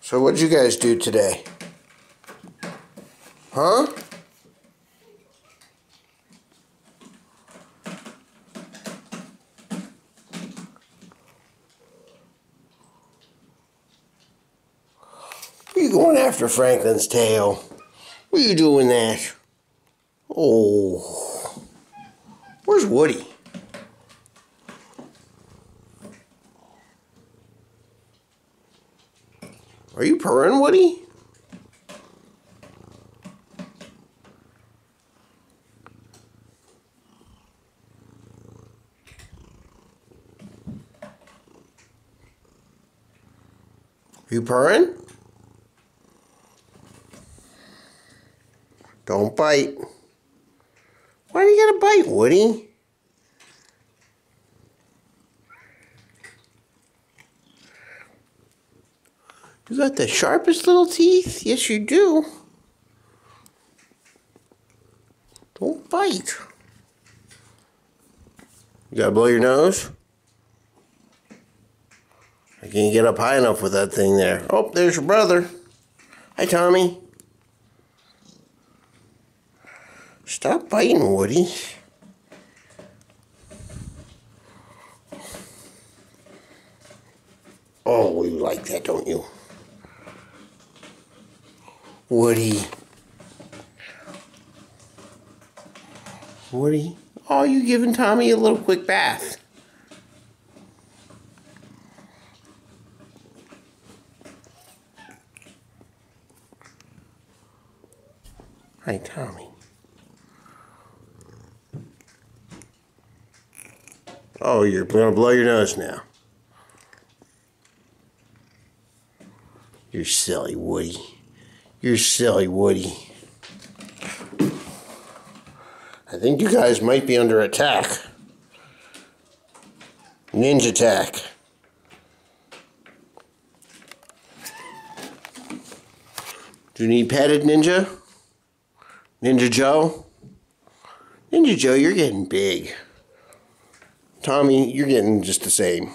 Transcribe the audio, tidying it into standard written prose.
So what'd you guys do today? Huh? Where you going after Franklin's tail? What are you doing that? Oh. Where's Woody? Are you purring, Woody? Are you purring? Don't bite. Why do you gotta bite, Woody? You got the sharpest little teeth. Yes, you do. Don't bite. You gotta blow your nose? I can't get up high enough with that thing there. Oh, there's your brother. Hi, Tommy. Stop biting, Woody. Oh, you like that, don't you? Woody. Woody. Oh, you giving Tommy a little quick bath. Hi, Tommy. Oh, you're gonna blow your nose now. You're silly, Woody. You're silly, Woody. I think you guys might be under attack. Ninja attack. Do you need petted, Ninja? Ninja Joe? Ninja Joe, you're getting big. Tommy, you're getting just the same.